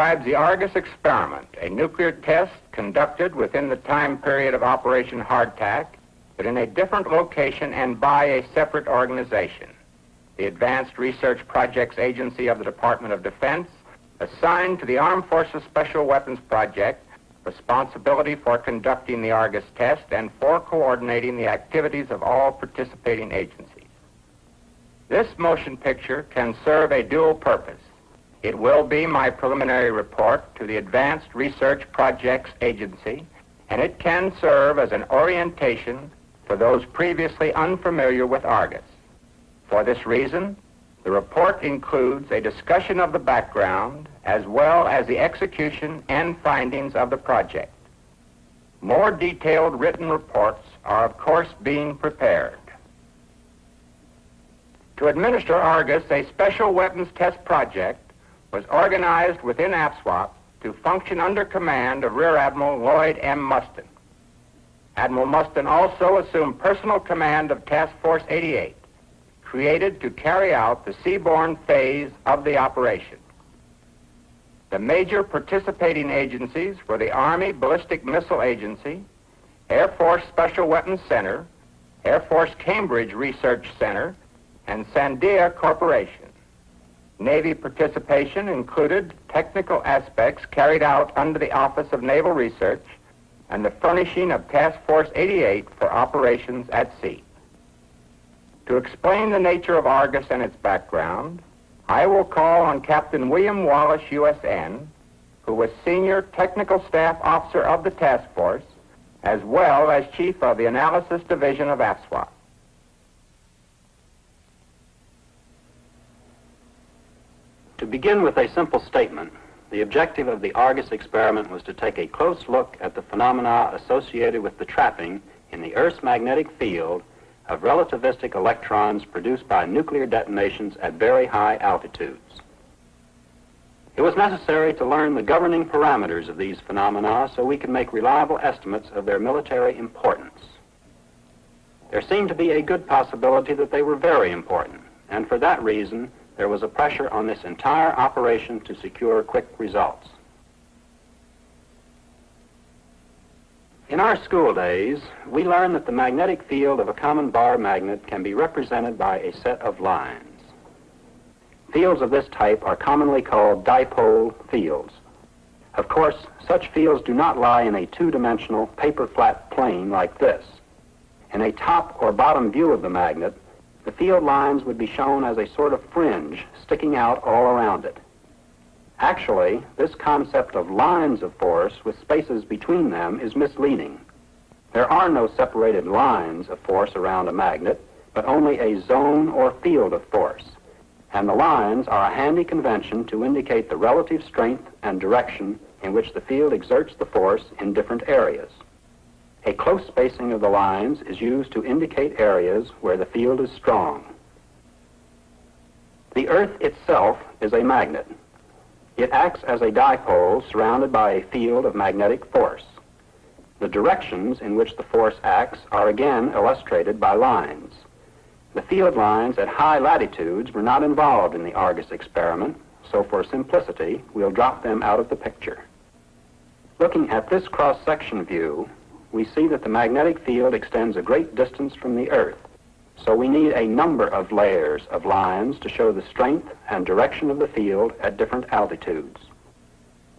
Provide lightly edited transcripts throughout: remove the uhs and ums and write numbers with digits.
describes the Argus experiment, a nuclear test conducted within the time period of Operation Hardtack, but in a different location and by a separate organization, the Advanced Research Projects Agency of the Department of Defense, assigned to the Armed Forces Special Weapons Project responsibility for conducting the Argus test and for coordinating the activities of all participating agencies. This motion picture can serve a dual purpose. It will be my preliminary report to the Advanced Research Projects Agency, and it can serve as an orientation for those previously unfamiliar with Argus. For this reason, the report includes a discussion of the background as well as the execution and findings of the project. More detailed written reports are, of course, being prepared. To administer Argus, a special weapons test project was organized within AFSWAP to function under command of Rear Admiral Lloyd M. Mustin. Admiral Mustin also assumed personal command of Task Force 88, created to carry out the seaborne phase of the operation. The major participating agencies were the Army Ballistic Missile Agency, Air Force Special Weapons Center, Air Force Cambridge Research Center, and Sandia Corporation. Navy participation included technical aspects carried out under the Office of Naval Research and the furnishing of Task Force 88 for operations at sea. To explain the nature of Argus and its background, I will call on Captain William Wallace, USN, who was Senior Technical Staff Officer of the task force, as well as Chief of the Analysis Division of AFSWAP. To begin with a simple statement, the objective of the Argus experiment was to take a close look at the phenomena associated with the trapping in the Earth's magnetic field of relativistic electrons produced by nuclear detonations at very high altitudes. It was necessary to learn the governing parameters of these phenomena so we could make reliable estimates of their military importance. There seemed to be a good possibility that they were very important, and for that reason, there was a pressure on this entire operation to secure quick results. In our school days, we learned that the magnetic field of a common bar magnet can be represented by a set of lines. Fields of this type are commonly called dipole fields. Of course, such fields do not lie in a two-dimensional paper-flat plane like this. In a top or bottom view of the magnet, the field lines would be shown as a sort of fringe sticking out all around it. Actually, this concept of lines of force with spaces between them is misleading. There are no separated lines of force around a magnet, but only a zone or field of force. And the lines are a handy convention to indicate the relative strength and direction in which the field exerts the force in different areas. A close spacing of the lines is used to indicate areas where the field is strong. The Earth itself is a magnet. It acts as a dipole surrounded by a field of magnetic force. The directions in which the force acts are again illustrated by lines. The field lines at high latitudes were not involved in the Argus experiment, so for simplicity, we'll drop them out of the picture. Looking at this cross-section view, we see that the magnetic field extends a great distance from the Earth, so we need a number of layers of lines to show the strength and direction of the field at different altitudes.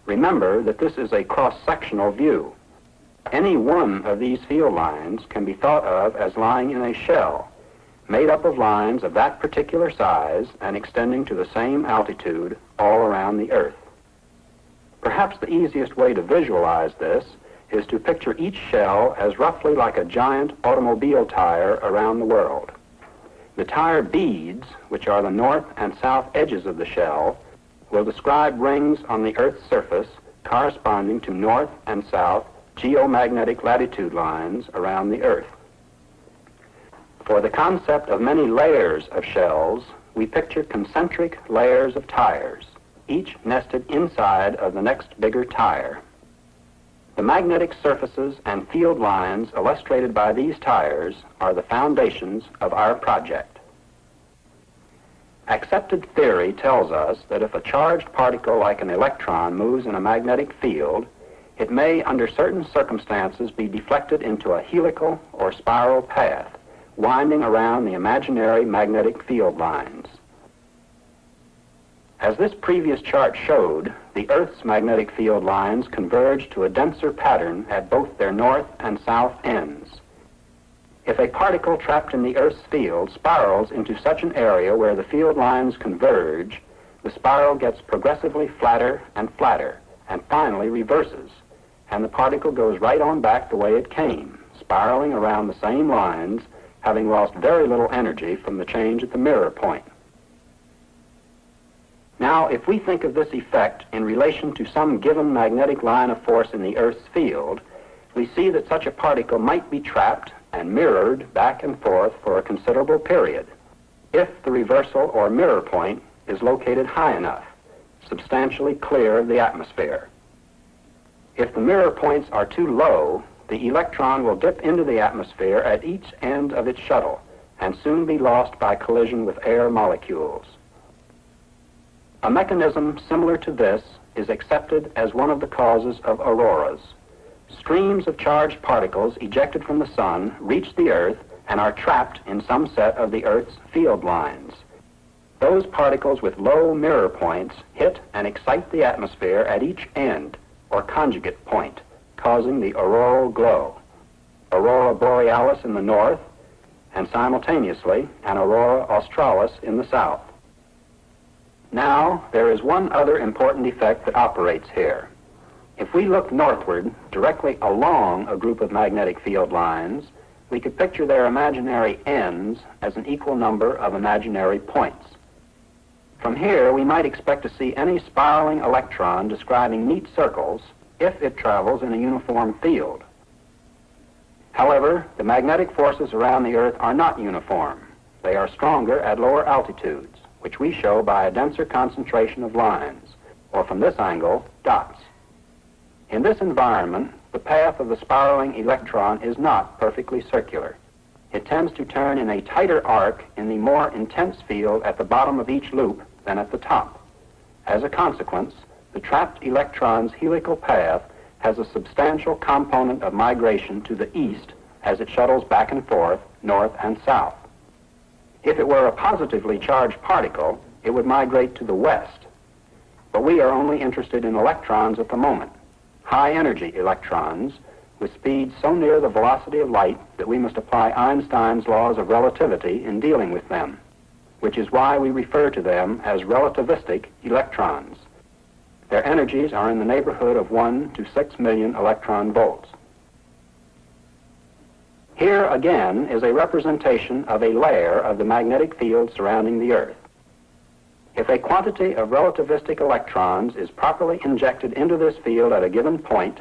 Remember that this is a cross-sectional view. Any one of these field lines can be thought of as lying in a shell, made up of lines of that particular size and extending to the same altitude all around the Earth. Perhaps the easiest way to visualize this is to picture each shell as roughly like a giant automobile tire around the world. The tire beads, which are the north and south edges of the shell, will describe rings on the Earth's surface corresponding to north and south geomagnetic latitude lines around the Earth. For the concept of many layers of shells, we picture concentric layers of tires, each nested inside of the next bigger tire. The magnetic surfaces and field lines illustrated by these tires are the foundations of our project. Accepted theory tells us that if a charged particle like an electron moves in a magnetic field, it may, under certain circumstances, be deflected into a helical or spiral path, winding around the imaginary magnetic field lines. As this previous chart showed, the Earth's magnetic field lines converge to a denser pattern at both their north and south ends. If a particle trapped in the Earth's field spirals into such an area where the field lines converge, the spiral gets progressively flatter and flatter, and finally reverses, and the particle goes right on back the way it came, spiraling around the same lines, having lost very little energy from the change at the mirror point. Now, if we think of this effect in relation to some given magnetic line of force in the Earth's field, we see that such a particle might be trapped and mirrored back and forth for a considerable period, if the reversal or mirror point is located high enough, substantially clear of the atmosphere. If the mirror points are too low, the electron will dip into the atmosphere at each end of its shuttle and soon be lost by collision with air molecules. A mechanism similar to this is accepted as one of the causes of auroras. Streams of charged particles ejected from the sun reach the Earth and are trapped in some set of the Earth's field lines. Those particles with low mirror points hit and excite the atmosphere at each end, or conjugate point, causing the auroral glow. Aurora borealis in the north, and simultaneously an aurora australis in the south. Now, there is one other important effect that operates here. If we look northward, directly along a group of magnetic field lines, we could picture their imaginary ends as an equal number of imaginary points. From here, we might expect to see any spiraling electron describing neat circles if it travels in a uniform field. However, the magnetic forces around the Earth are not uniform. They are stronger at lower altitudes, which we show by a denser concentration of lines, or from this angle, dots. In this environment, the path of the spiraling electron is not perfectly circular. It tends to turn in a tighter arc in the more intense field at the bottom of each loop than at the top. As a consequence, the trapped electron's helical path has a substantial component of migration to the east as it shuttles back and forth, north and south. If it were a positively charged particle, it would migrate to the west. But we are only interested in electrons at the moment, high-energy electrons, with speeds so near the velocity of light that we must apply Einstein's laws of relativity in dealing with them, which is why we refer to them as relativistic electrons. Their energies are in the neighborhood of 1 to 6 million electron volts. Here again is a representation of a layer of the magnetic field surrounding the Earth. If a quantity of relativistic electrons is properly injected into this field at a given point,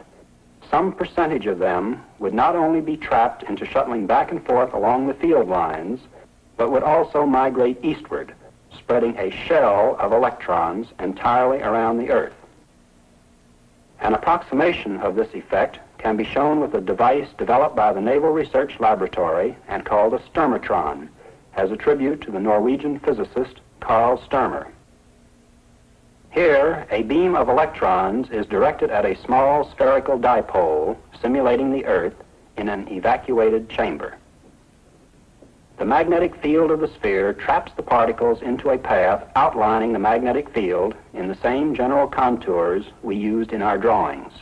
some percentage of them would not only be trapped into shuttling back and forth along the field lines, but would also migrate eastward, spreading a shell of electrons entirely around the Earth. An approximation of this effect can be shown with a device developed by the Naval Research Laboratory and called a sturmatron, as a tribute to the Norwegian physicist Carl Sturmer. Here, a beam of electrons is directed at a small spherical dipole simulating the Earth in an evacuated chamber. The magnetic field of the sphere traps the particles into a path outlining the magnetic field in the same general contours we used in our drawings.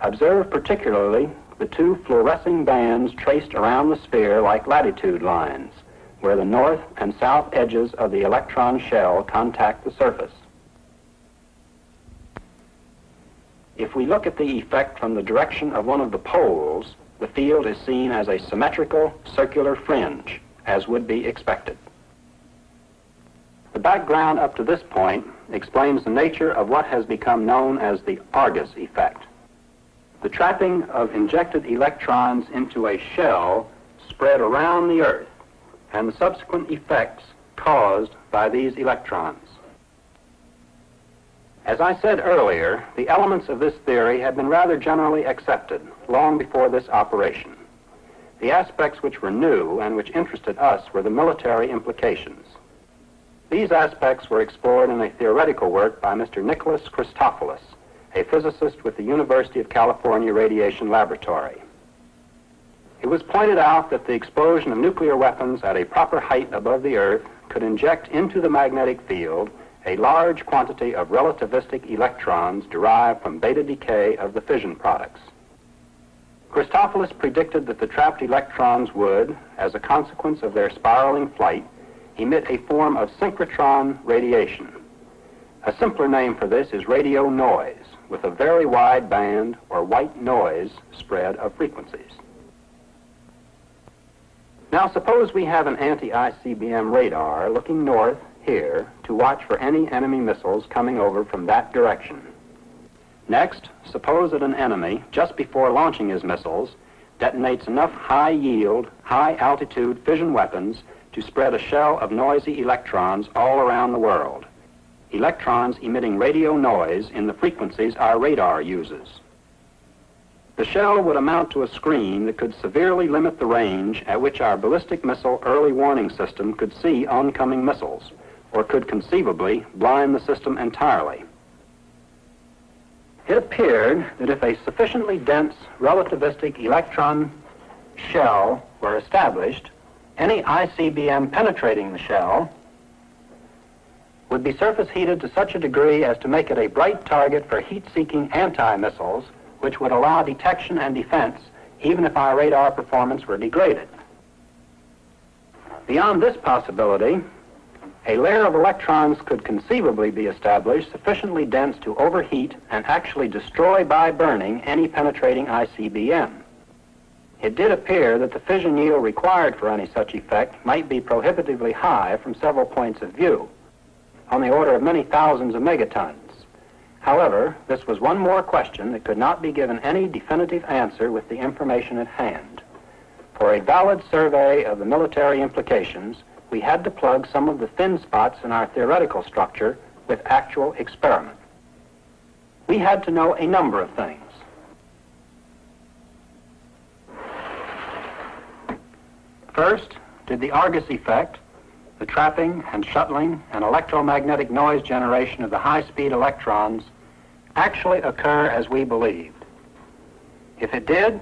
Observe particularly the two fluorescing bands traced around the sphere like latitude lines, where the north and south edges of the electron shell contact the surface. If we look at the effect from the direction of one of the poles, the field is seen as a symmetrical circular fringe, as would be expected. The background up to this point explains the nature of what has become known as the Argus effect. The trapping of injected electrons into a shell spread around the Earth, and the subsequent effects caused by these electrons. As I said earlier, the elements of this theory had been rather generally accepted long before this operation. The aspects which were new and which interested us were the military implications. These aspects were explored in a theoretical work by Mr. Nicholas Christopoulos, a physicist with the University of California Radiation Laboratory. It was pointed out that the explosion of nuclear weapons at a proper height above the Earth could inject into the magnetic field a large quantity of relativistic electrons derived from beta decay of the fission products. Christopoulos predicted that the trapped electrons would, as a consequence of their spiraling flight, emit a form of synchrotron radiation. A simpler name for this is radio noise, with a very wide band or white noise spread of frequencies. Now suppose we have an anti-ICBM radar looking north here to watch for any enemy missiles coming over from that direction. Next, suppose that an enemy, just before launching his missiles, detonates enough high-yield, high-altitude fission weapons to spread a shell of noisy electrons all around the world. Electrons emitting radio noise in the frequencies our radar uses. The shell would amount to a screen that could severely limit the range at which our ballistic missile early warning system could see oncoming missiles, or could conceivably blind the system entirely. It appeared that if a sufficiently dense relativistic electron shell were established, any ICBM penetrating the shell would be surface heated to such a degree as to make it a bright target for heat-seeking anti-missiles, which would allow detection and defense even if our radar performance were degraded. Beyond this possibility, a layer of electrons could conceivably be established sufficiently dense to overheat and actually destroy by burning any penetrating ICBM. It did appear that the fission yield required for any such effect might be prohibitively high from several points of view, on the order of many thousands of megatons. However, this was one more question that could not be given any definitive answer with the information at hand. For a valid survey of the military implications, we had to plug some of the thin spots in our theoretical structure with actual experiment. We had to know a number of things. First, did the Argus effect, the trapping and shuttling and electromagnetic noise generation of the high-speed electrons, actually occur as we believed? If it did,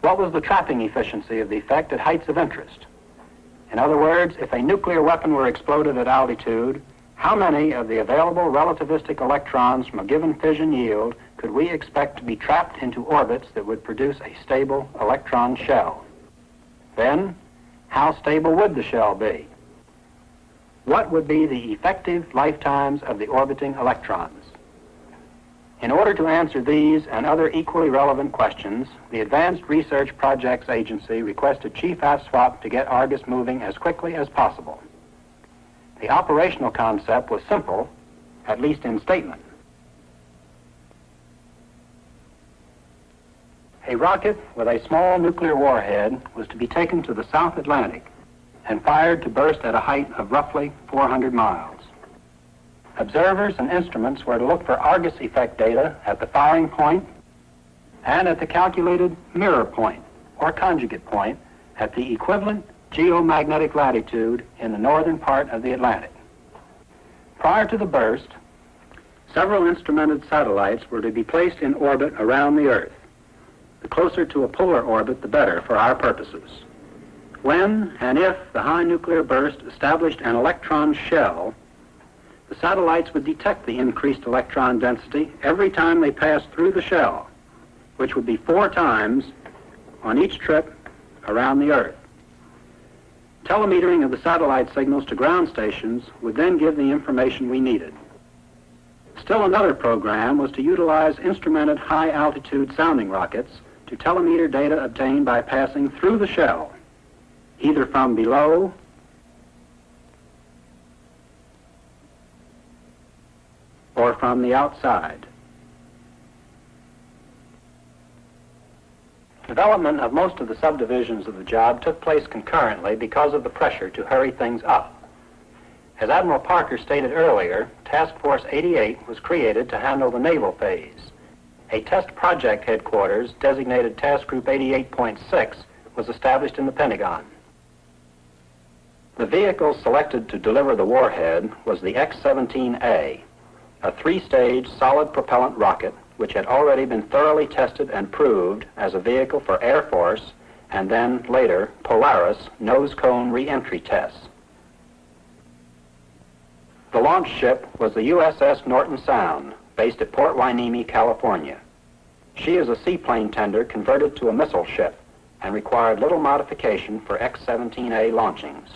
what was the trapping efficiency of the effect at heights of interest? In other words, if a nuclear weapon were exploded at altitude, how many of the available relativistic electrons from a given fission yield could we expect to be trapped into orbits that would produce a stable electron shell? Then, how stable would the shell be? What would be the effective lifetimes of the orbiting electrons? In order to answer these and other equally relevant questions, the Advanced Research Projects Agency requested Chief ASFOP to get Argus moving as quickly as possible. The operational concept was simple, at least in statement. A rocket with a small nuclear warhead was to be taken to the South Atlantic and fired to burst at a height of roughly 400 miles. Observers and instruments were to look for Argus effect data at the firing point and at the calculated mirror point, or conjugate point, at the equivalent geomagnetic latitude in the northern part of the Atlantic. Prior to the burst, several instrumented satellites were to be placed in orbit around the Earth. The closer to a polar orbit, the better for our purposes. When and if the high nuclear burst established an electron shell, the satellites would detect the increased electron density every time they passed through the shell, which would be 4 times on each trip around the Earth. Telemetering of the satellite signals to ground stations would then give the information we needed. Still another program was to utilize instrumented high-altitude sounding rockets to telemeter data obtained by passing through the shell, either from below or from the outside. Development of most of the subdivisions of the job took place concurrently because of the pressure to hurry things up. As Admiral Parker stated earlier, Task Force 88 was created to handle the naval phase. A test project headquarters, designated Task Group 88.6, was established in the Pentagon. The vehicle selected to deliver the warhead was the X-17A, a three-stage solid propellant rocket which had already been thoroughly tested and proved as a vehicle for Air Force and then later Polaris nose cone re-entry tests. The launch ship was the USS Norton Sound, based at Port Hueneme, California. She is a seaplane tender converted to a missile ship and required little modification for X-17A launchings.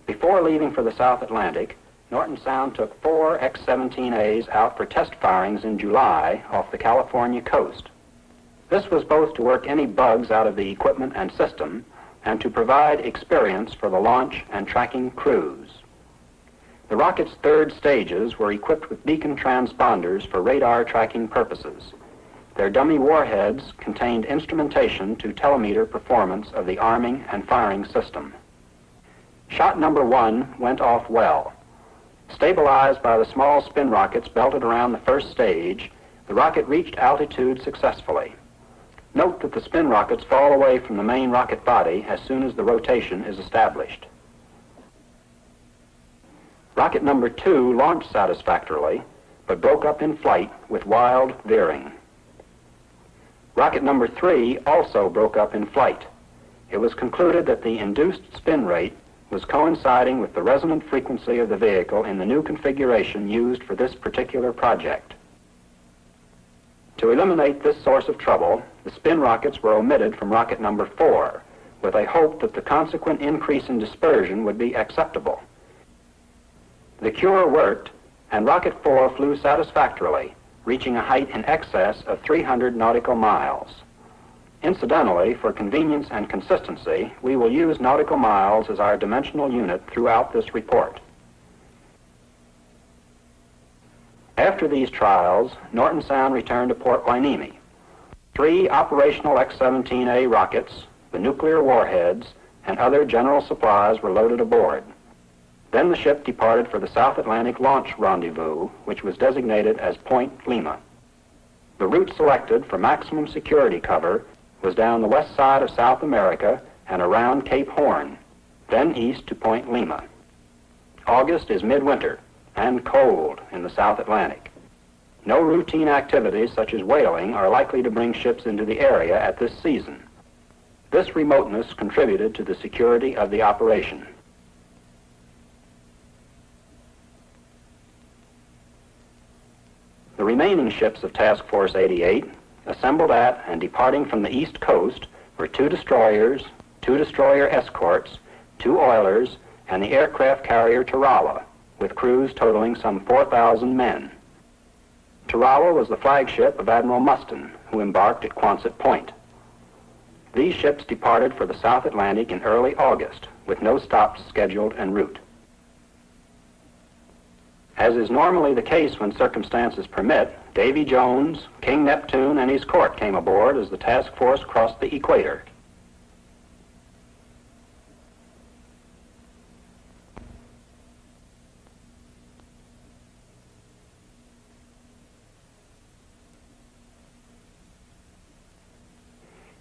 Before leaving for the South Atlantic, Norton Sound took 4 X-17As out for test firings in July off the California coast. This was both to work any bugs out of the equipment and system and to provide experience for the launch and tracking crews. The rocket's third stages were equipped with beacon transponders for radar tracking purposes. Their dummy warheads contained instrumentation to telemeter performance of the arming and firing system. Shot number 1 went off well. Stabilized by the small spin rockets belted around the first stage, the rocket reached altitude successfully. Note that the spin rockets fall away from the main rocket body as soon as the rotation is established. Rocket number 2 launched satisfactorily, but broke up in flight with wild veering. Rocket number 3 also broke up in flight. It was concluded that the induced spin rate was coinciding with the resonant frequency of the vehicle in the new configuration used for this particular project. To eliminate this source of trouble, the spin rockets were omitted from rocket number 4, with a hope that the consequent increase in dispersion would be acceptable. The cure worked, and rocket 4 flew satisfactorily, reaching a height in excess of 300 nautical miles. Incidentally, for convenience and consistency, we will use nautical miles as our dimensional unit throughout this report. After these trials, Norton Sound returned to Port Hueneme. 3 operational X-17A rockets, the nuclear warheads, and other general supplies were loaded aboard. Then the ship departed for the South Atlantic launch rendezvous, which was designated as Point Lima. The route selected for maximum security cover was down the west side of South America and around Cape Horn, then east to Point Lima. August is midwinter and cold in the South Atlantic. No routine activities such as whaling are likely to bring ships into the area at this season. This remoteness contributed to the security of the operation. The remaining ships of Task Force 88, assembled at and departing from the East Coast, were 2 destroyers, 2 destroyer escorts, 2 oilers, and the aircraft carrier Tarawa, with crews totaling some 4,000 men. Tarawa was the flagship of Admiral Mustin, who embarked at Quonset Point. These ships departed for the South Atlantic in early August, with no stops scheduled en route. As is normally the case when circumstances permit, Davy Jones, King Neptune, and his court came aboard as the task force crossed the equator.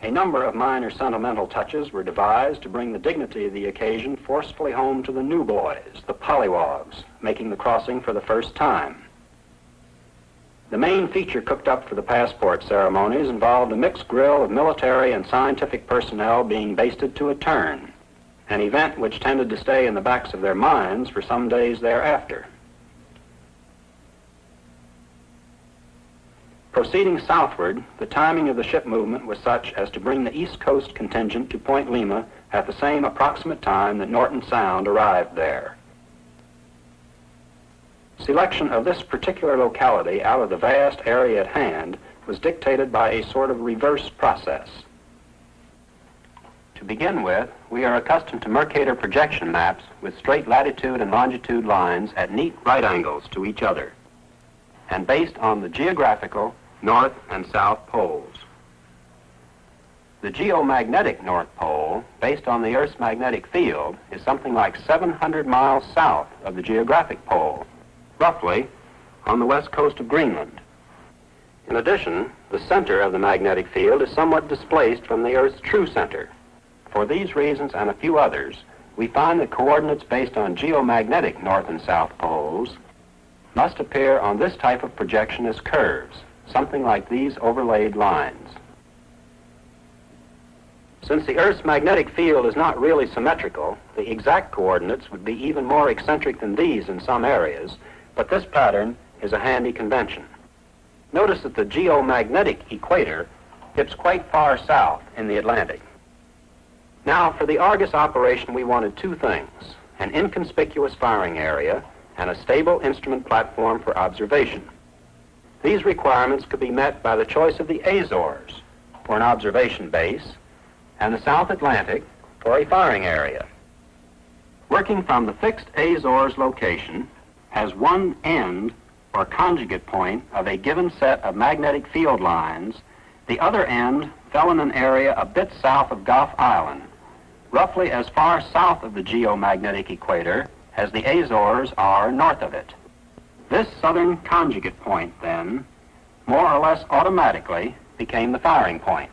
A number of minor sentimental touches were devised to bring the dignity of the occasion forcefully home to the new boys, the pollywogs, making the crossing for the first time. The main feature cooked up for the passport ceremonies involved a mixed grill of military and scientific personnel being basted to a turn, an event which tended to stay in the backs of their minds for some days thereafter. Proceeding southward, the timing of the ship movement was such as to bring the East Coast contingent to Point Lima at the same approximate time that Norton Sound arrived there. Selection of this particular locality out of the vast area at hand was dictated by a sort of reverse process. To begin with, we are accustomed to Mercator projection maps with straight latitude and longitude lines at neat right angles to each other, and based on the geographical North and South poles. The geomagnetic North Pole, based on the Earth's magnetic field, is something like 700 miles south of the geographic pole, roughly on the west coast of Greenland. In addition, the center of the magnetic field is somewhat displaced from the Earth's true center. For these reasons and a few others, we find that coordinates based on geomagnetic north and south poles must appear on this type of projection as curves, something like these overlaid lines. Since the Earth's magnetic field is not really symmetrical, the exact coordinates would be even more eccentric than these in some areas, but this pattern is a handy convention. Notice that the geomagnetic equator dips quite far south in the Atlantic. Now, for the Argus operation, we wanted two things: an inconspicuous firing area and a stable instrument platform for observation. These requirements could be met by the choice of the Azores for an observation base and the South Atlantic for a firing area. Working from the fixed Azores location as one end or conjugate point of a given set of magnetic field lines, the other end fell in an area a bit south of Gough Island, roughly as far south of the geomagnetic equator as the Azores are north of it. This southern conjugate point, then, more or less automatically became the firing point.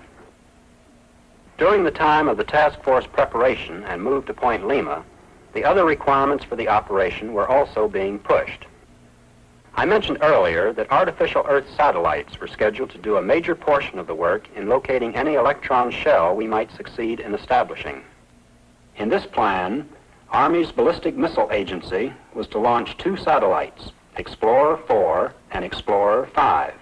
During the time of the task force preparation and move to Point Lima, the other requirements for the operation were also being pushed. I mentioned earlier that artificial Earth satellites were scheduled to do a major portion of the work in locating any electron shell we might succeed in establishing. In this plan, Army's Ballistic Missile Agency was to launch two satellites, Explorer 4 and Explorer 5.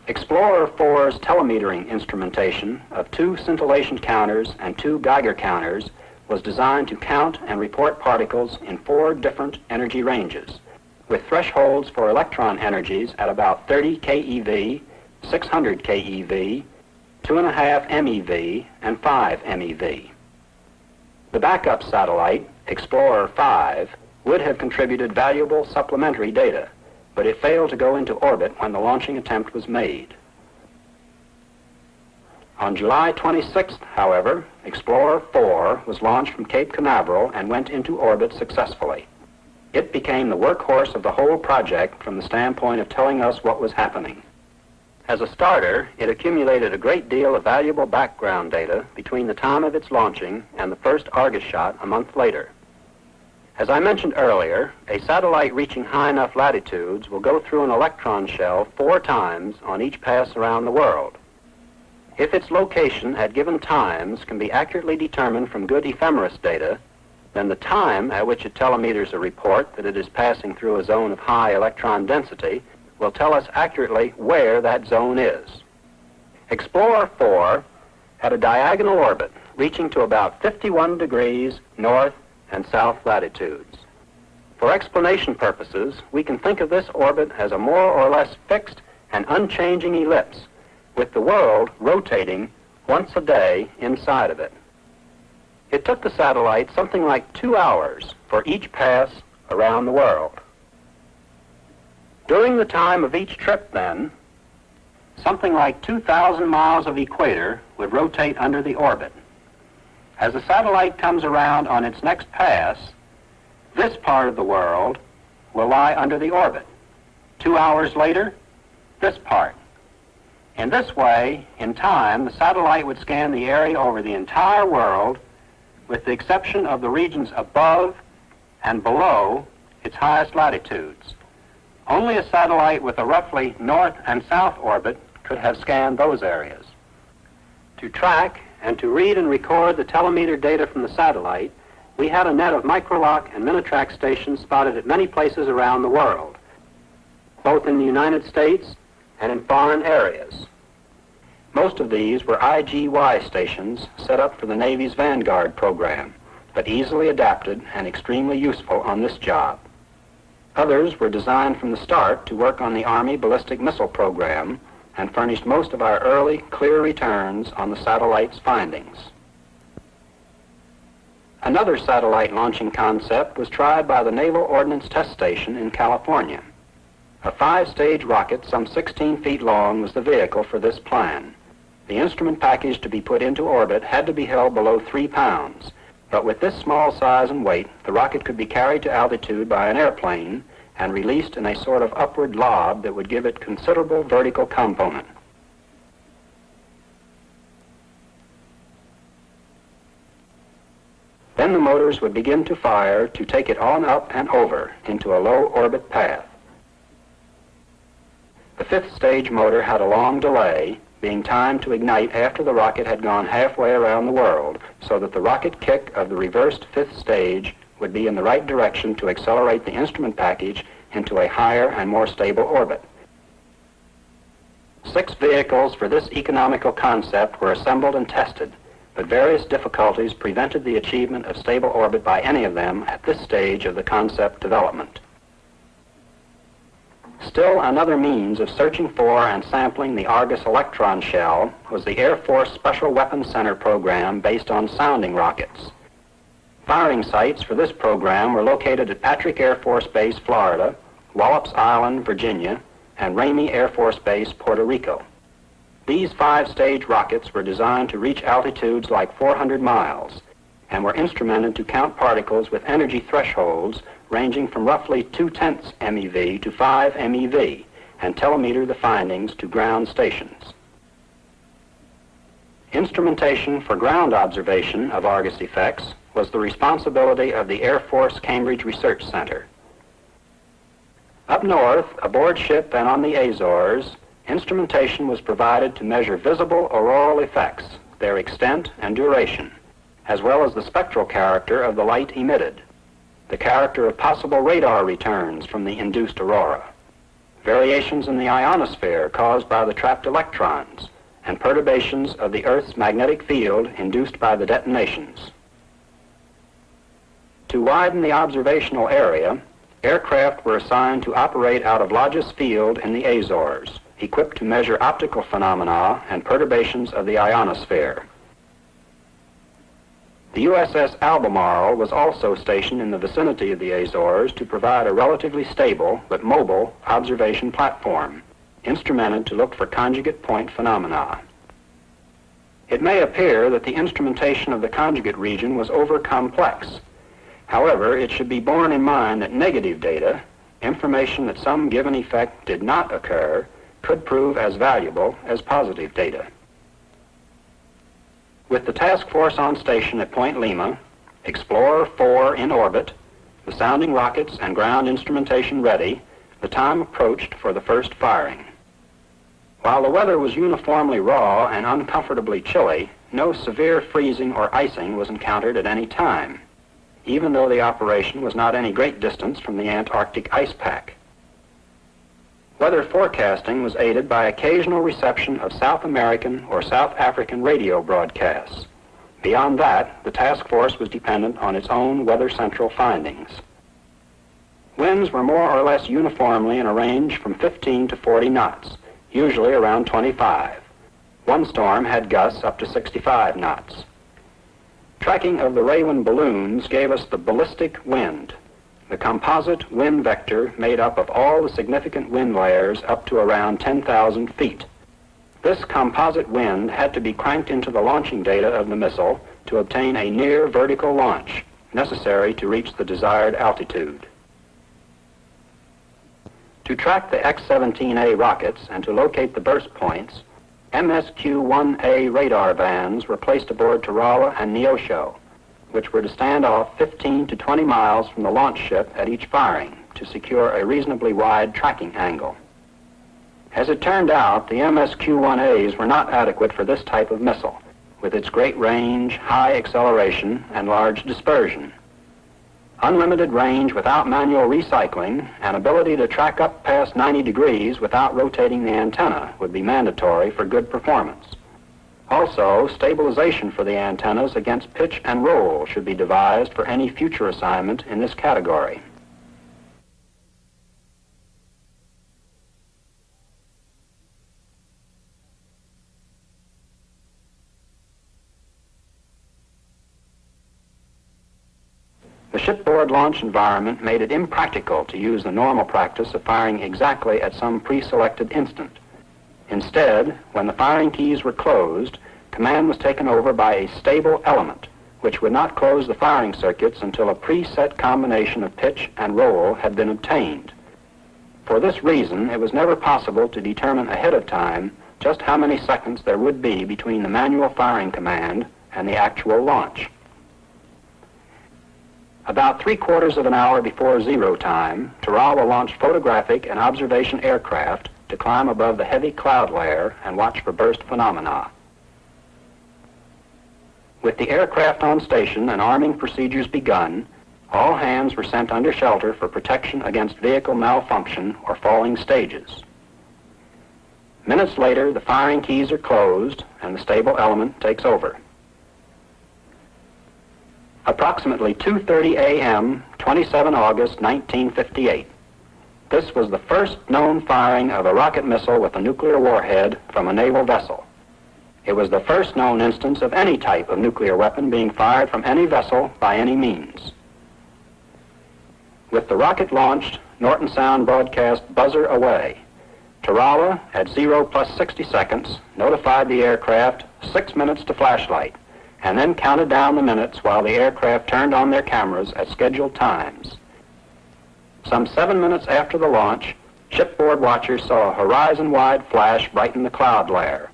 Explorer 4's telemetering instrumentation of two scintillation counters and two Geiger counters was designed to count and report particles in 4 different energy ranges, with thresholds for electron energies at about 30 keV, 600 keV, 2.5 MeV, and 5 MeV. The backup satellite, Explorer 5, would have contributed valuable supplementary data, but it failed to go into orbit when the launching attempt was made. On July 26th, however, Explorer 4 was launched from Cape Canaveral and went into orbit successfully. It became the workhorse of the whole project from the standpoint of telling us what was happening. As a starter, it accumulated a great deal of valuable background data between the time of its launching and the first Argus shot a month later. As I mentioned earlier, a satellite reaching high enough latitudes will go through an electron shell 4 times on each pass around the world. If its location at given times can be accurately determined from good ephemeris data, then the time at which it telemeters a report that it is passing through a zone of high electron density will tell us accurately where that zone is. Explorer 4 had a diagonal orbit reaching to about 51 degrees north and south latitudes. For explanation purposes, we can think of this orbit as a more or less fixed and unchanging ellipse, with the world rotating once a day inside of it. It took the satellite something like 2 hours for each pass around the world. During the time of each trip, then, something like 2,000 miles of equator would rotate under the orbit. As the satellite comes around on its next pass, this part of the world will lie under the orbit. 2 hours later, this part. In this way, in time, the satellite would scan the area over the entire world, with the exception of the regions above and below its highest latitudes. Only a satellite with a roughly north and south orbit could have scanned those areas. To track and to read and record the telemeter data from the satellite, we had a net of microlock and Minitrack stations spotted at many places around the world, both in the United States and in foreign areas. Most of these were IGY stations set up for the Navy's Vanguard program, but easily adapted and extremely useful on this job. Others were designed from the start to work on the Army ballistic missile program and furnished most of our early, clear returns on the satellite's findings. Another satellite launching concept was tried by the Naval Ordnance Test Station in California. A 5-stage rocket some 16 feet long was the vehicle for this plan. The instrument package to be put into orbit had to be held below 3 pounds, but with this small size and weight, the rocket could be carried to altitude by an airplane and released in a sort of upward lob that would give it considerable vertical component. Then the motors would begin to fire to take it on up and over into a low orbit path. The fifth stage motor had a long delay, being timed to ignite after the rocket had gone halfway around the world, so that the rocket kick of the reversed fifth stage would be in the right direction to accelerate the instrument package into a higher and more stable orbit. 6 vehicles for this economical concept were assembled and tested, but various difficulties prevented the achievement of stable orbit by any of them at this stage of the concept development. Still another means of searching for and sampling the Argus electron shell was the Air Force Special Weapons Center program based on sounding rockets. Firing sites for this program were located at Patrick Air Force Base, Florida, Wallops Island, Virginia, and Ramey Air Force Base, Puerto Rico. These 5-stage rockets were designed to reach altitudes like 400 miles and were instrumented to count particles with energy thresholds ranging from roughly 0.2 MeV to 5 MeV and telemeter the findings to ground stations. Instrumentation for ground observation of Argus effects was the responsibility of the Air Force Cambridge Research Center. Up north, aboard ship and on the Azores, instrumentation was provided to measure visible auroral effects, their extent and duration, as well as the spectral character of the light emitted, the character of possible radar returns from the induced aurora, variations in the ionosphere caused by the trapped electrons, and perturbations of the Earth's magnetic field induced by the detonations. To widen the observational area, aircraft were assigned to operate out of Lodges Field in the Azores, equipped to measure optical phenomena and perturbations of the ionosphere. The USS Albemarle was also stationed in the vicinity of the Azores to provide a relatively stable but mobile observation platform, instrumented to look for conjugate point phenomena. It may appear that the instrumentation of the conjugate region was over-complex. However, it should be borne in mind that negative data, information that some given effect did not occur, could prove as valuable as positive data. With the task force on station at Point Lima, Explorer 4 in orbit, the sounding rockets and ground instrumentation ready, the time approached for the first firing. While the weather was uniformly raw and uncomfortably chilly, no severe freezing or icing was encountered at any time, even though the operation was not any great distance from the Antarctic ice pack. Weather forecasting was aided by occasional reception of South American or South African radio broadcasts. Beyond that, the task force was dependent on its own Weather Central findings. Winds were more or less uniformly in a range from 15 to 40 knots, usually around 25. One storm had gusts up to 65 knots. Tracking of the Raven balloons gave us the ballistic wind, the composite wind vector made up of all the significant wind layers up to around 10,000 feet. This composite wind had to be cranked into the launching data of the missile to obtain a near vertical launch, necessary to reach the desired altitude. To track the X-17A rockets and to locate the burst points, MSQ-1A radar vans were placed aboard Tarawa and Neosho, which were to stand off 15 to 20 miles from the launch ship at each firing to secure a reasonably wide tracking angle. As it turned out, the MSQ-1As were not adequate for this type of missile, with its great range, high acceleration, and large dispersion. Unlimited range without manual recycling and ability to track up past 90 degrees without rotating the antenna would be mandatory for good performance. Also, stabilization for the antennas against pitch and roll should be devised for any future assignment in this category. The shipboard launch environment made it impractical to use the normal practice of firing exactly at some pre-selected instant. Instead, when the firing keys were closed, command was taken over by a stable element, which would not close the firing circuits until a preset combination of pitch and roll had been obtained. For this reason, it was never possible to determine ahead of time just how many seconds there would be between the manual firing command and the actual launch. About 3/4 of an hour before zero time, Tarawa launched photographic and observation aircraft to climb above the heavy cloud layer and watch for burst phenomena. With the aircraft on station and arming procedures begun, all hands were sent under shelter for protection against vehicle malfunction or falling stages. Minutes later, the firing keys are closed and the stable element takes over. Approximately 2:30 a.m., 27 August 1958. This was the first known firing of a rocket missile with a nuclear warhead from a naval vessel. It was the first known instance of any type of nuclear weapon being fired from any vessel by any means. With the rocket launched, Norton Sound broadcast "Buzzer away." Tarawa, at 0 plus 60 seconds, notified the aircraft 6 minutes to flashlight, and then counted down the minutes while the aircraft turned on their cameras at scheduled times. Some 7 minutes after the launch, shipboard watchers saw a horizon-wide flash brighten the cloud layer.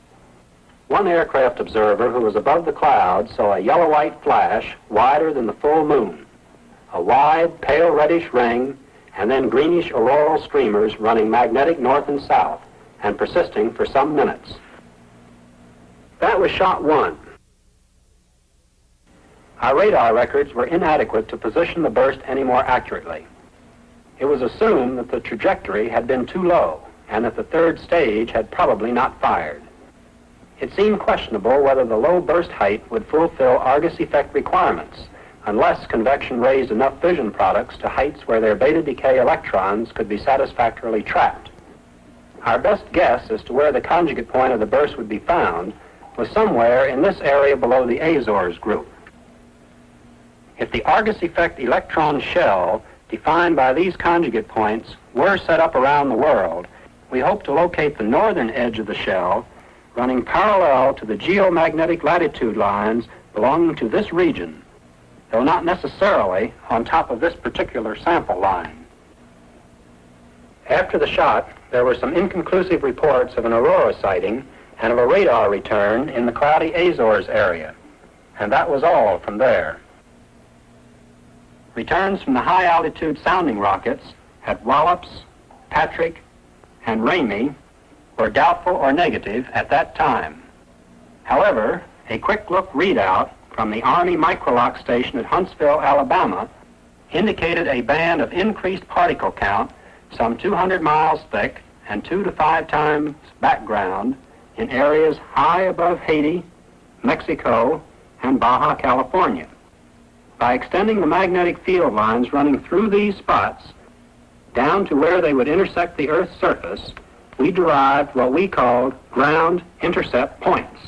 One aircraft observer who was above the clouds saw a yellow-white flash wider than the full moon, a wide, pale reddish ring, and then greenish auroral streamers running magnetic north and south and persisting for some minutes. That was shot one. Our radar records were inadequate to position the burst any more accurately. It was assumed that the trajectory had been too low and that the third stage had probably not fired. It seemed questionable whether the low burst height would fulfill Argus effect requirements unless convection raised enough fission products to heights where their beta decay electrons could be satisfactorily trapped. Our best guess as to where the conjugate point of the burst would be found was somewhere in this area below the Azores group. If the Argus effect electron shell defined by these conjugate points were set up around the world, we hope to locate the northern edge of the shell running parallel to the geomagnetic latitude lines belonging to this region, though not necessarily on top of this particular sample line. After the shot, there were some inconclusive reports of an aurora sighting and of a radar return in the cloudy Azores area, and that was all from there. Returns from the high-altitude sounding rockets at Wallops, Patrick, and Ramey were doubtful or negative at that time. However, a quick-look readout from the Army microlock station at Huntsville, Alabama, indicated a band of increased particle count some 200 miles thick and 2 to 5 times background in areas high above Haiti, Mexico, and Baja California. By extending the magnetic field lines running through these spots down to where they would intersect the Earth's surface, we derived what we called ground intercept points.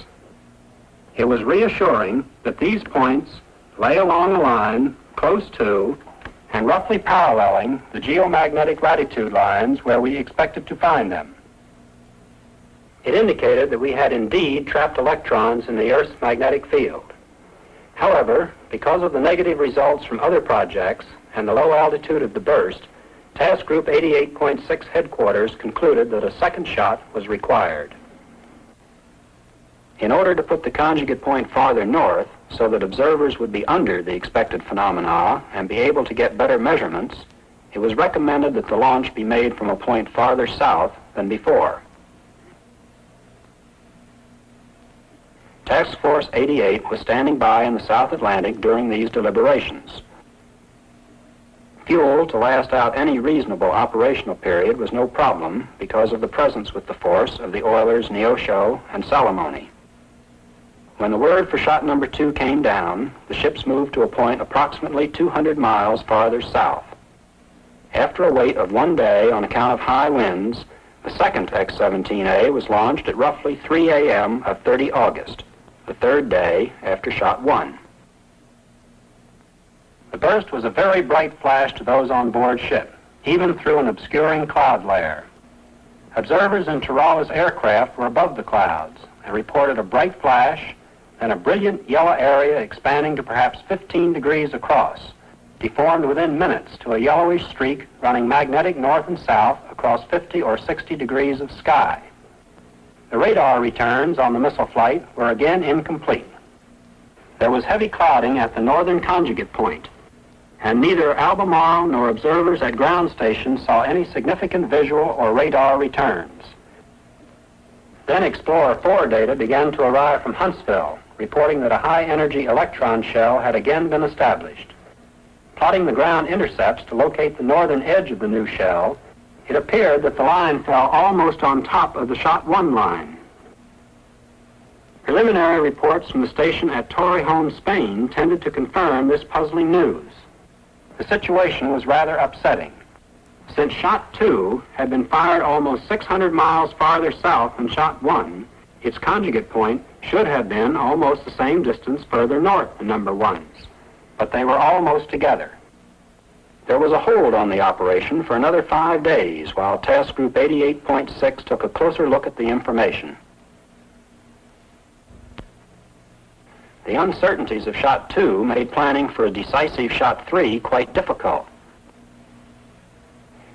It was reassuring that these points lay along a line close to and roughly paralleling the geomagnetic latitude lines where we expected to find them. It indicated that we had indeed trapped electrons in the Earth's magnetic field. However, because of the negative results from other projects and the low altitude of the burst, Task Group 88.6 headquarters concluded that a second shot was required. In order to put the conjugate point farther north so that observers would be under the expected phenomena and be able to get better measurements, it was recommended that the launch be made from a point farther south than before. Task Force 88 was standing by in the South Atlantic during these deliberations. Fuel to last out any reasonable operational period was no problem because of the presence with the force of the oilers Neosho and Salamone. When the word for shot number 2 came down, the ships moved to a point approximately 200 miles farther south. After a wait of 1 day on account of high winds, the second X-17A was launched at roughly 3 a.m. of 30 August, the third day after shot 1. The burst was a very bright flash to those on board ship, even through an obscuring cloud layer. Observers in Tarawa's aircraft were above the clouds and reported a bright flash and a brilliant yellow area expanding to perhaps 15 degrees across, deformed within minutes to a yellowish streak running magnetic north and south across 50 or 60 degrees of sky. The radar returns on the missile flight were again incomplete. There was heavy clouding at the northern conjugate point, and neither Albemarle nor observers at ground stations saw any significant visual or radar returns. Then Explorer 4 data began to arrive from Huntsville, reporting that a high-energy electron shell had again been established. Plotting the ground intercepts to locate the northern edge of the new shell, it appeared that the line fell almost on top of the Shot 1 line. Preliminary reports from the station at Torrejon, Spain, tended to confirm this puzzling news. The situation was rather upsetting. Since Shot 2 had been fired almost 600 miles farther south than Shot 1, its conjugate point should have been almost the same distance further north than number 1's. But they were almost together. There was a hold on the operation for another 5 days while Task Group 88.6 took a closer look at the information. The uncertainties of Shot 2 made planning for a decisive Shot 3 quite difficult.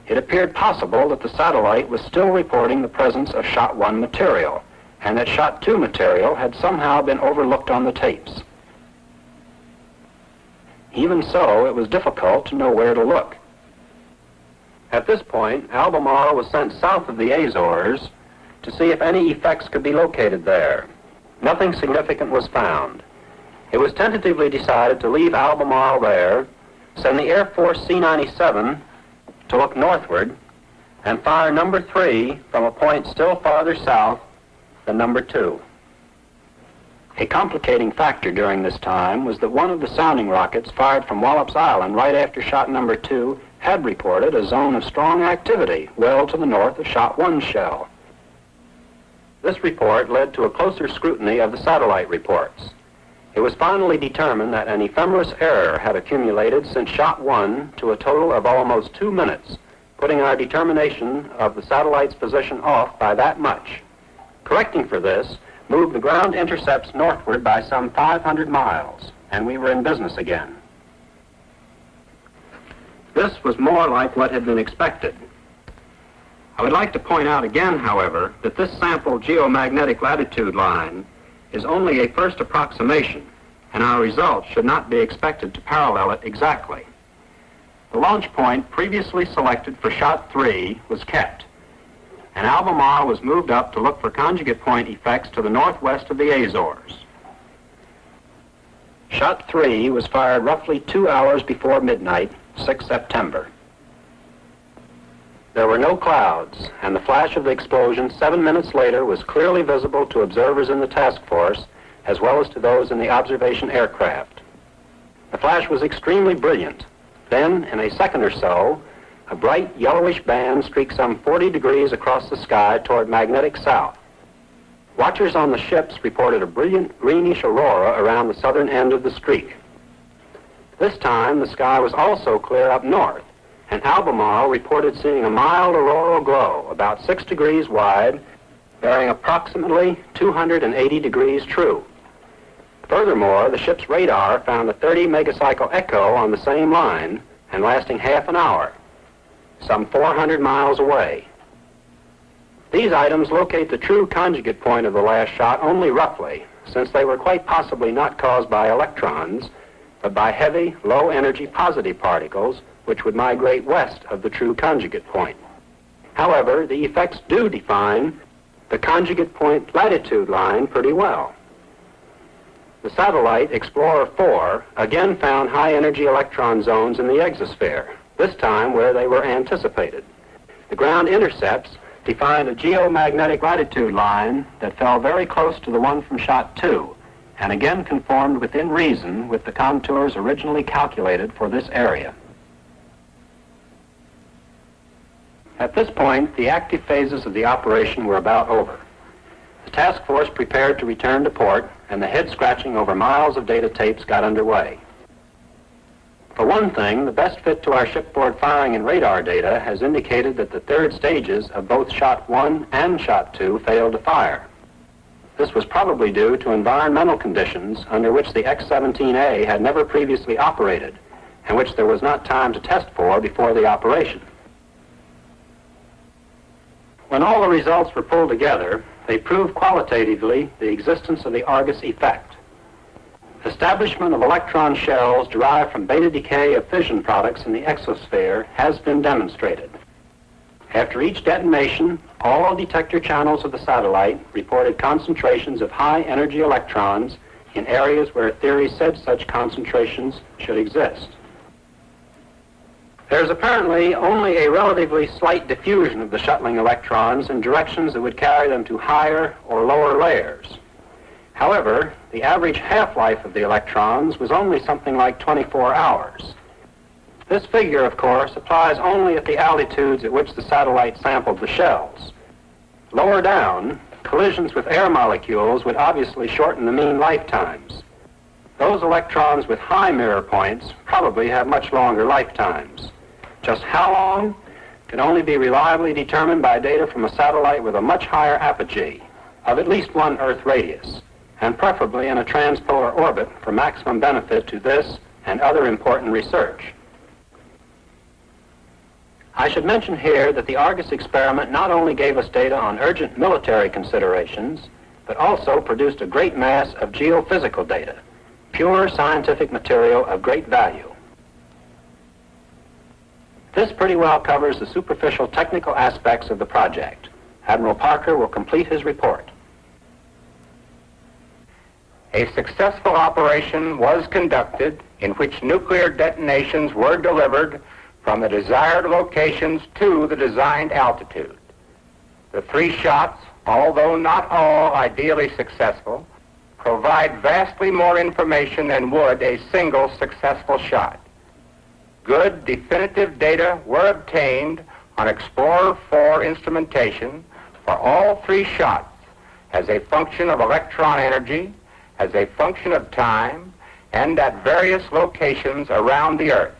It appeared possible that the satellite was still reporting the presence of Shot 1 material, and that Shot 2 material had somehow been overlooked on the tapes. Even so, it was difficult to know where to look. At this point, Albemarle was sent south of the Azores to see if any effects could be located there. Nothing significant was found. It was tentatively decided to leave Albemarle there, send the Air Force C-97 to look northward, and fire number 3 from a point still farther south than number 2. A complicating factor during this time was that one of the sounding rockets fired from Wallops Island right after Shot number 2 had reported a zone of strong activity well to the north of Shot 1's shell. This report led to a closer scrutiny of the satellite reports. It was finally determined that an ephemeris error had accumulated since Shot 1 to a total of almost 2 minutes, putting our determination of the satellite's position off by that much. Correcting for this moved the ground intercepts northward by some 500 miles, and we were in business again. This was more like what had been expected. I would like to point out again, however, that this sample geomagnetic latitude line is only a first approximation, and our results should not be expected to parallel it exactly. The launch point previously selected for Shot 3 was kept, and Albemarle was moved up to look for conjugate point effects to the northwest of the Azores. Shot 3 was fired roughly 2 hours before midnight, 6 September. There were no clouds, and the flash of the explosion 7 minutes later was clearly visible to observers in the task force, as well as to those in the observation aircraft. The flash was extremely brilliant. Then, in a second or so, a bright yellowish band streaked some 40 degrees across the sky toward magnetic south. Watchers on the ships reported a brilliant greenish aurora around the southern end of the streak. This time, the sky was also clear up north, and Albemarle reported seeing a mild auroral glow about 6 degrees wide, bearing approximately 280 degrees true. Furthermore, the ship's radar found a 30 megacycle echo on the same line and lasting half an hour, some 400 miles away. These items locate the true conjugate point of the last shot only roughly, since they were quite possibly not caused by electrons, but by heavy, low-energy positive particles which would migrate west of the true conjugate point. However, the effects do define the conjugate point latitude line pretty well. The satellite, Explorer 4, again found high-energy electron zones in the exosphere, this time where they were anticipated. The ground intercepts defined a geomagnetic latitude line that fell very close to the one from Shot 2, and again conformed within reason with the contours originally calculated for this area. At this point, the active phases of the operation were about over. The task force prepared to return to port, and the head-scratching over miles of data tapes got underway. For one thing, the best fit to our shipboard firing and radar data has indicated that the third stages of both Shot 1 and Shot 2 failed to fire. This was probably due to environmental conditions under which the X-17A had never previously operated, and which there was not time to test for before the operation. When all the results were pulled together, they proved qualitatively the existence of the Argus effect. Establishment of electron shells derived from beta decay of fission products in the exosphere has been demonstrated. After each detonation, all detector channels of the satellite reported concentrations of high-energy electrons in areas where theory said such concentrations should exist. There is apparently only a relatively slight diffusion of the shuttling electrons in directions that would carry them to higher or lower layers. However, the average half-life of the electrons was only something like 24 hours. This figure, of course, applies only at the altitudes at which the satellite sampled the shells. Lower down, collisions with air molecules would obviously shorten the mean lifetimes. Those electrons with high mirror points probably have much longer lifetimes. Just how long can only be reliably determined by data from a satellite with a much higher apogee, of at least 1 Earth radius, and preferably in a transpolar orbit for maximum benefit to this and other important research. I should mention here that the Argus experiment not only gave us data on urgent military considerations, but also produced a great mass of geophysical data, pure scientific material of great value. This pretty well covers the superficial technical aspects of the project. Admiral Parker will complete his report. A successful operation was conducted in which nuclear detonations were delivered from the desired locations to the designed altitude. The 3 shots, although not all ideally successful, provide vastly more information than would a single successful shot. Good definitive data were obtained on Explorer 4 instrumentation for all 3 shots as a function of electron energy, as a function of time, and at various locations around the Earth.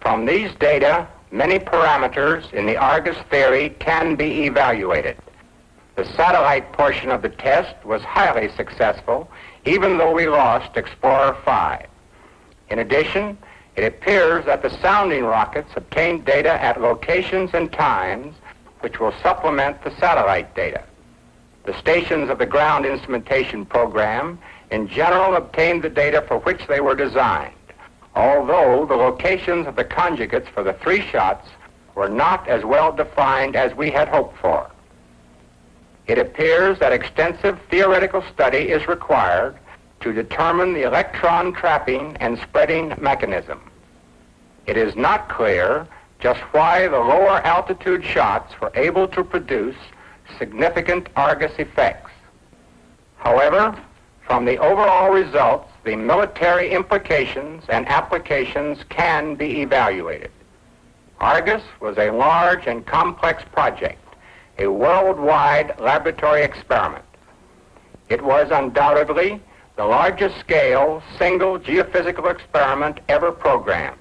From these data, many parameters in the Argus theory can be evaluated. The satellite portion of the test was highly successful, even though we lost Explorer 5. In addition, it appears that the sounding rockets obtained data at locations and times which will supplement the satellite data. The stations of the ground instrumentation program in general obtained the data for which they were designed, although the locations of the conjugates for the 3 shots were not as well defined as we had hoped for. It appears that extensive theoretical study is required to determine the electron trapping and spreading mechanism. It is not clear just why the lower altitude shots were able to produce significant Argus effects. However, from the overall results, the military implications and applications can be evaluated. Argus was a large and complex project, a worldwide laboratory experiment. It was undoubtedly the largest scale single geophysical experiment ever programmed.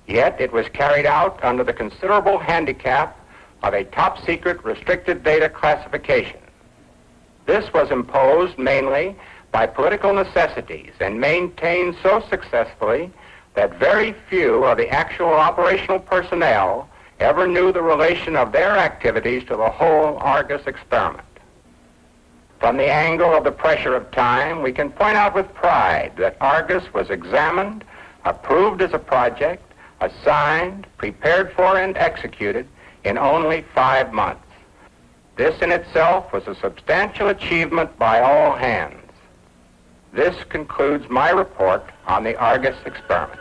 Yet it was carried out under the considerable handicap of a top-secret restricted data classification. This was imposed mainly by political necessities and maintained so successfully that very few of the actual operational personnel ever knew the relation of their activities to the whole Argus experiment. From the angle of the pressure of time, we can point out with pride that Argus was examined, approved as a project, assigned, prepared for, and executed in only 5 months. This in itself was a substantial achievement by all hands. This concludes my report on the Argus experiment.